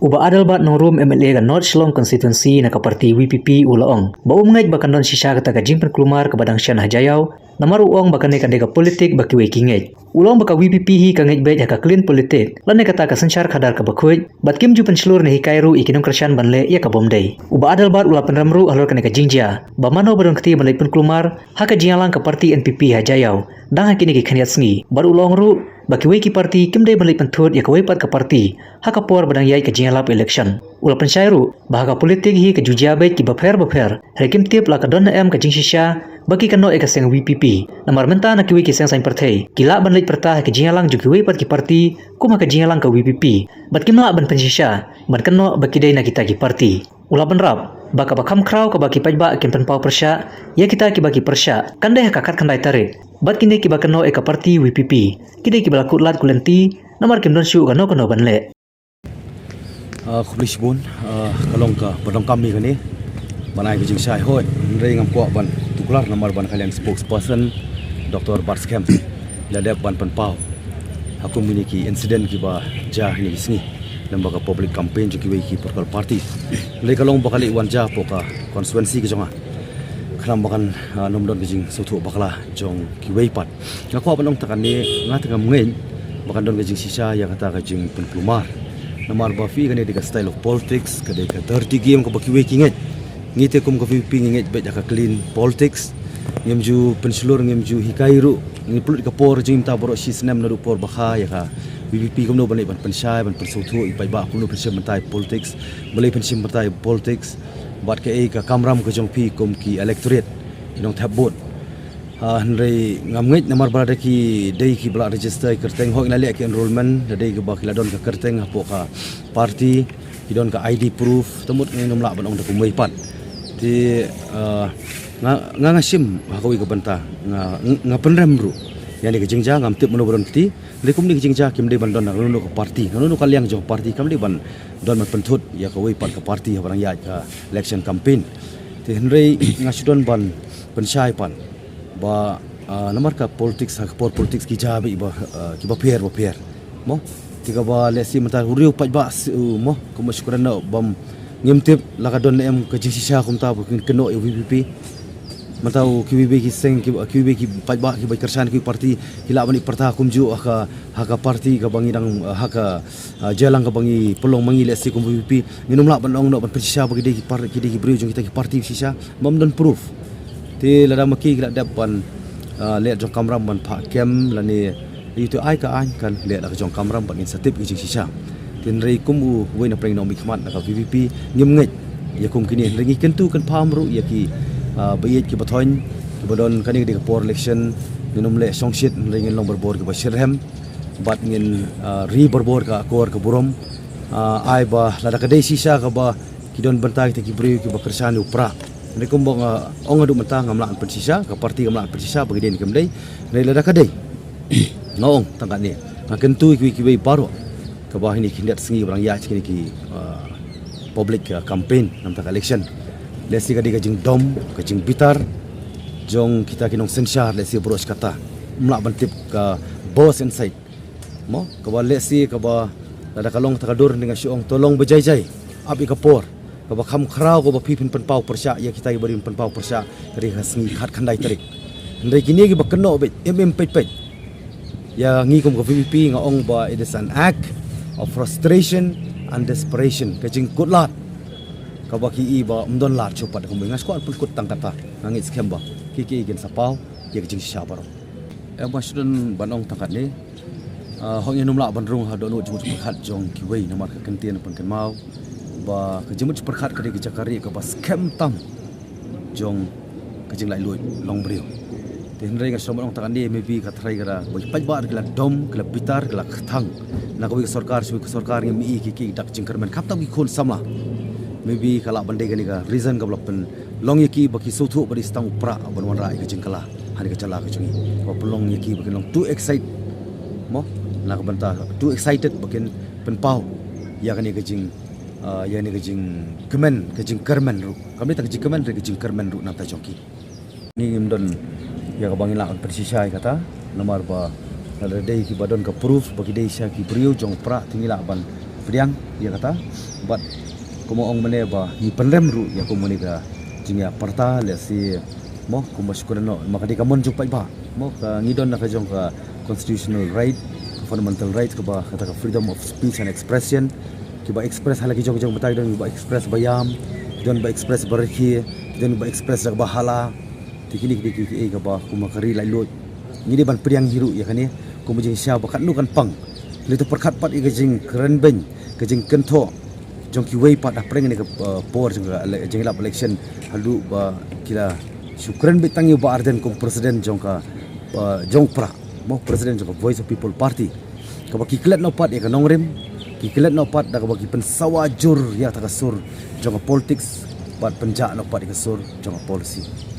Uba adalbat nongrum MLA ga North Shillong constituency na kaparti WPP ulaong. Bau mengait bakan don sisa kata ka jingpen kelumar ke badang Syan Hajayau, namar uang bakan ne kadega politik baki we kingait. Ulang baka WPP hi ka ngait bet ka clean politik. Lane kata ka sensyar kadar ka bakhuit, bat kim jupen seluruh ne hikairu ikinong kerasyan banle ia ka bomdai. Uba adalbat ula penramru alor ka jingja. Ba mano badon keti banle pen kelumar, ha ka jingalang ka parti NPP Hajayau. Dang hakini ki khaniat sngi. Bar ulong ru baki we ki parti kimdai banle penthut ya ka we pat ka parti. Ha ka por badang yai ka jingalap election. Ula pensyairu bahaga politik hi ke jujiabait ki baper rekim tiap la ka don em ka jingsisya bagi kano eka seng WPP namar menta na kiwi ki seng sain perthei kila ban leit pertah ke jingalang ju kiwi pat ki parti kuma ka jingalang ka WPP bat kimla ban pensisya ban kano baki dai na kita ki parti ula penrap baka bakam kraw ka baki pajba kin penpau persya ya kita ki baki persya kandai kakat kandai tarik bat kini ki bakano eka parti WPP kidai ki balakut lat kulenti namar kim don syu kano ban le Kulis bun kalong ka badong kami kani banai ke jing sai hoi rei ngam ko ban tuklar nomor ban kalian spokesperson Dr. Barskem ladap ban penpau aku miliki insiden ki ba jah ni sini lembaga public campaign ju ki we ki political party le kalong bakali wan jah po ka constituency ki jonga kram bakan nomdon ki jing sutu bakala jong ki we pat ngako banong takan ni ngat ngam ngein bakan don ki jing sisa ya kata ka jing penplumar namar bafi kani dega style of politics kade ka dirty game ko baki waking it ngite kum ko VP nginget bet ka clean politics ngemju pensulur ngemju hikairu ngi pulut ka por jim ta boro sisnem na por bakha ya ka VP kum no banai ban pensai ban persuthu ipai ba kum no pensai mentai politics balai pensai mentai politics bat ke ka kamram ko jong pi kum ki electorate inong thabot Henry ngamngit namar berada ki dei ki bla register kerteng hok nali ki enrollment dei ki bakila don ka kerteng hapo ka party ki don ka ID proof temut ngi nomla ban ong da kumai pat ti nga sim hakoi ka banta nga penrem ru yani ke jingja ngam tip mono bron ti le kum ni ke jingja kim dei ban don na ka party nono ka liang jong party kam dei ban don man pentut ya ka wei pat ka party barang ya ka election campaign ti Henry ngasidon ban pensai pan ba namar ka politics ha por politics ki jabi ba ki ba per mo tiga ba lesi mata huriu paj ba mo ko syukuran na bam ngemtip la ka don em ka jisisa kum ta keno WPP mata ki WPP ki seng ki WPP ki paj ba ki ba kersan ki parti kila bani perta kum ju ha ka parti ka bangi dang ha ka jalang ka bangi pelong mangi lesi kum WPP minum la ban ong no ban persisa bagi de ki parti ki de ki brio jong kita ki parti sisa bam don proof ti lada maki la dapan le jong kamram ban pha kem lani itu ai ka an kan le la jong kamram ban insentif ki sisa tin rei kum u we na preng no mi khmat na ka VPP ngim ngai ya kum kini rengi kentu kan pham ru ya ki bayet ki bathoin bodon kani di por election minum le songshit rengi long berbor ki basirhem bat ngin ri berbor ka kor ka burom ai ba lada ka dei sisa ka ba ki don bantai ki bri ki bakersan upra ni kumbong ong adu mentang ngamlaan persisa ka parti ngamlaan persisa bagi den kemdai nei lada kadai ngong tangkat ni ngakentu ki baru ka bah ini kindat sengi barang ya kini ki public campaign nam tak election lesi ka jing dom ka jing bitar jong kita kinong sensar lesi bros kata mla bantip ka boss inside mo ka ba lesi ka ba lada kalong takadur dengan siong tolong bejai-jai api kapor kaba kham khrau ko ba pipin penpau persya ya kita bari penpau persya dari hasngi khat khandai tarik ndai kini gi bakno bet pet ya ngi kum ko VPP nga ong ba it is an act of frustration and desperation kajing kutlat kaba ki ba umdon lar chopat ko ngas ko pun kut tang kata ngit skem ba ki gen sapau ya kajing syabaro ba student banong tangkat ni hong yenum la banrung ha do no jumut khat jong ki wei namar ka kentian pun kan mau ba kejemut perkhat kadi kejakari ke bas kem tam jong kejing lai lui long brio ten rei ngas somong tangan ni maybe katrai gara boi pajbar kala dom kala bitar kala thang na ko sarkar ngi mi ki dak jingkermen kap tam ki khon samla maybe kala bande gani ga reason ga blopen long yaki baki suthu bari stang pra banwan rai ke jingkala hani ka chala ke jungi ko pelong yaki baki long too excited mo na ka banta too excited bakin penpau ya kani ke jing yani kejing kermen ru kami tak kejing kemen kejing kermen ru nata joki ni imdon ya ka bangin lakon persisai kata nomor ba ada dei ki badon ka proof bagi dei sya ki brio jong pra tingila ban pediang ya kata but como ong mane ba ni penrem ru ya ko mane ka jingya parta le si mo ko masyukuran no maka di kamon jung pai ba mo ka ngidon na ka jong ka constitutional right fundamental right ka ba kata ka freedom of speech and expression ki ba express halagi jong batai don ba express bayam don ba express barki don ba express ba hala tikini ki ka ba ko makari lai lot ngidi ban pediang hiru ya kani ko mujing sya ba kan nu kan pang litu perkat pat i gajing keren ben gajing kento jong ki wei pat apreng ni ke por jong lap election halu ba kila syukran bitang yu ba arden kong presiden jong ka jong pra mo presiden jong ka voice of people party ka ba kiklet no pat ya ka nongrem kiklet no pat da ka ba ki pensawa jur ya ta ka sur jong ka politics pat penja no pat ka sur jong ka policy